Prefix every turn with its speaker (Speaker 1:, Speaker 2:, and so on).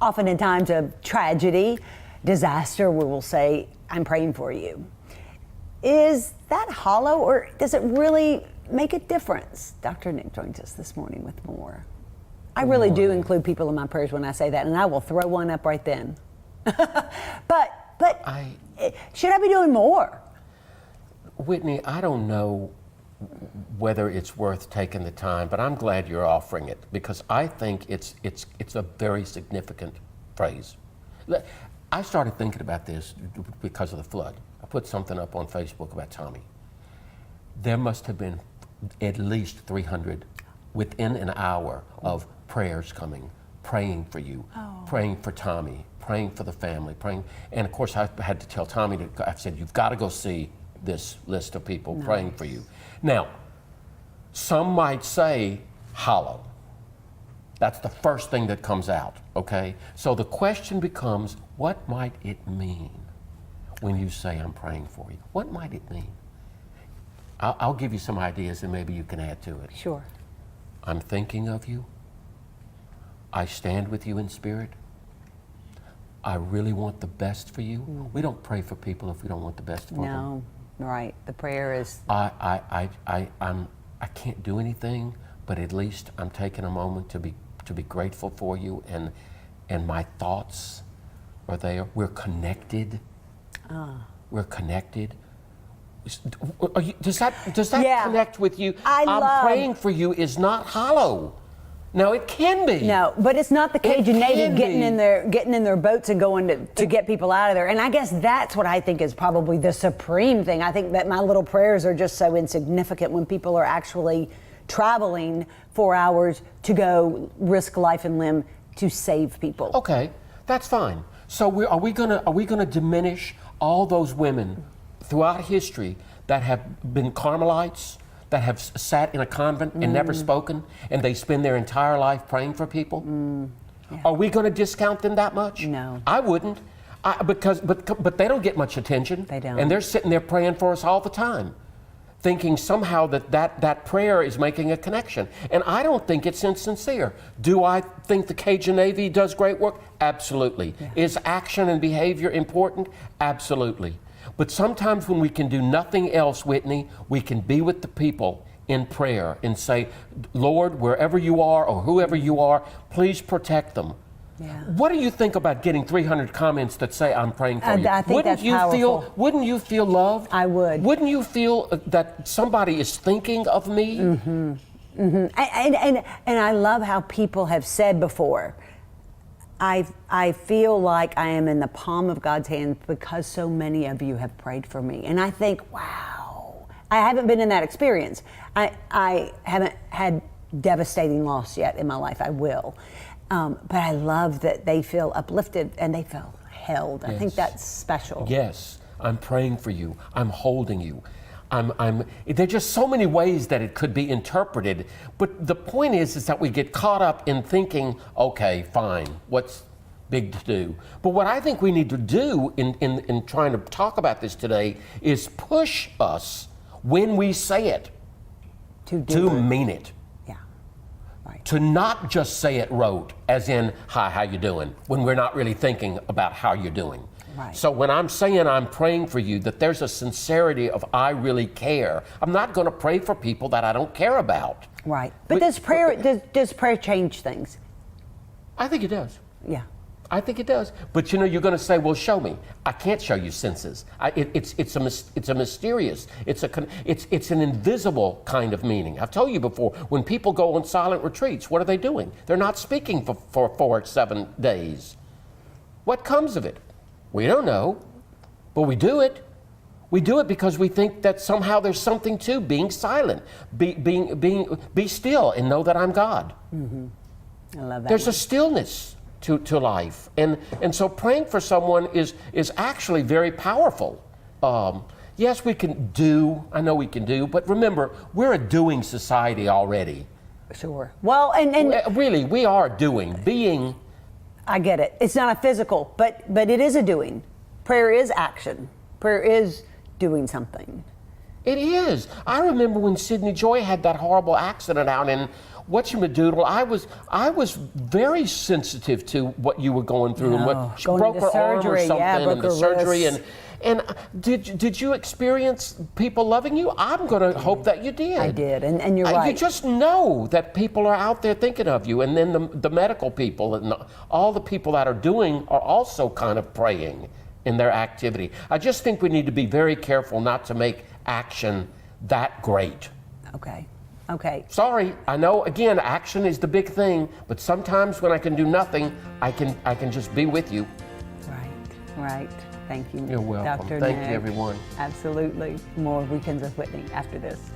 Speaker 1: often in times of tragedy, disaster, we will say, I'm praying for you. Is that hollow, or does it really make a difference? Dr. Nick joins us this morning with more. I really do include people in my prayers when I say that, and I will throw one up right then. but should I be doing more?
Speaker 2: Whitney, I don't know whether it's worth taking the time, but I'm glad you're offering it, because I think it's a very significant phrase. I started thinking about this because of the flood. I put something up on Facebook about Tommy. There must have been at least 300 within an hour of prayers coming, praying for you, praying for Tommy, praying for the family, praying. And of course I had to tell Tommy, I said, you've got to go see this list of people praying for you. Now, some might say hollow. That's the first thing that comes out, okay? So the question becomes, what might it mean when you say I'm praying for you? What might it mean? I'll give you some ideas and maybe you can add to it.
Speaker 1: Sure.
Speaker 2: I'm thinking of you. I stand with you in spirit. I really want the best for you. We don't pray for people if we don't want the best for them.
Speaker 1: No, right. The prayer is...
Speaker 2: I can't do anything, but at least I'm taking a moment to be grateful for you, and my thoughts are there. We're connected. We're connected. Does that connect with you? I'm praying for you is not hollow. No, it can be.
Speaker 1: No, but it's not the Cajun Navy getting in their boats and going to get people out of there. And I guess that's what I think is probably the supreme thing. I think that my little prayers are just so insignificant when people are actually traveling 4 hours to go risk life and limb to save people.
Speaker 2: Okay, that's fine. So are we gonna diminish all those women throughout history that have been Carmelites, that have sat in a convent and never spoken, and they spend their entire life praying for people?
Speaker 1: Yeah.
Speaker 2: Are we going to discount them that much?
Speaker 1: No.
Speaker 2: I wouldn't, but they don't get much attention.
Speaker 1: They don't.
Speaker 2: And they're sitting there praying for us all the time, thinking somehow that prayer is making a connection. And I don't think it's insincere. Do I think the Cajun Navy does great work? Absolutely. Yeah. Is action and behavior important? Absolutely. But sometimes when we can do nothing else, Whitney, we can be with the people in prayer and say, Lord, wherever you are or whoever you are, please protect them.
Speaker 1: Yeah.
Speaker 2: What do you think about getting 300 comments that say I'm praying for you?
Speaker 1: I think that's powerful.
Speaker 2: Wouldn't you feel loved?
Speaker 1: I would.
Speaker 2: Wouldn't you feel that somebody is thinking of me?
Speaker 1: Mm-hmm. Mm-hmm. And I love how people have said before, I feel like I am in the palm of God's hand because so many of you have prayed for me. And I think, wow, I haven't been in that experience. I haven't had devastating loss yet in my life. I will. But I love that they feel uplifted and they feel held. I think that's special.
Speaker 2: Yes, I'm praying for you. I'm holding you. There are just so many ways that it could be interpreted, but the point is that we get caught up in thinking, okay, fine, what's big to do? But what I think we need to do in trying to talk about this today is push us when we say it to mean it.
Speaker 1: Yeah, right.
Speaker 2: To not just say it rote, as in, hi, how you doing, when we're not really thinking about how you're doing.
Speaker 1: Right.
Speaker 2: So when I'm saying I'm praying for you, that there's a sincerity of I really care. I'm not going to pray for people that I don't care about.
Speaker 1: Right. But does prayer change things?
Speaker 2: I think it does.
Speaker 1: Yeah.
Speaker 2: I think it does. But you're going to say, well, show me. I can't show you senses. It's a mysterious. It's an invisible kind of meaning. I've told you before, when people go on silent retreats, what are they doing? They're not speaking for 4 or 7 days. What comes of it? We don't know, but we do it. We do it because we think that somehow there's something to being silent, be still and know that I'm God.
Speaker 1: Mm-hmm. I love that.
Speaker 2: There's a stillness to life, and so praying for someone is actually very powerful. Yes, we can do. I know we can do, but remember, we're a doing society already.
Speaker 1: Sure. Well, and
Speaker 2: really, we are being.
Speaker 1: I get it. It's not a physical, but it is a doing. Prayer is action. Prayer is doing something.
Speaker 2: It is. I remember when Sidney Joy had that horrible accident out in whatchamadoodle, I was very sensitive to what you were going through and what she
Speaker 1: Going
Speaker 2: broke
Speaker 1: into
Speaker 2: her arm or
Speaker 1: surgery,
Speaker 2: something
Speaker 1: yeah,
Speaker 2: and
Speaker 1: broke
Speaker 2: the
Speaker 1: her
Speaker 2: surgery
Speaker 1: wrist.
Speaker 2: and did you experience people loving you? I'm going to hope that you did.
Speaker 1: I did, and you're right.
Speaker 2: You just know that people are out there thinking of you, and then the medical people and all the people that are doing are also kind of praying in their activity. I just think we need to be very careful not to make action that great.
Speaker 1: Okay. Okay.
Speaker 2: Sorry, I know, again, action is the big thing, but sometimes when I can do nothing, I can just be with you.
Speaker 1: Right. Thank you.
Speaker 2: You're welcome.
Speaker 1: Dr.
Speaker 2: Thank
Speaker 1: Nick.
Speaker 2: you, everyone.
Speaker 1: Absolutely. More Weekends with Whitney after this.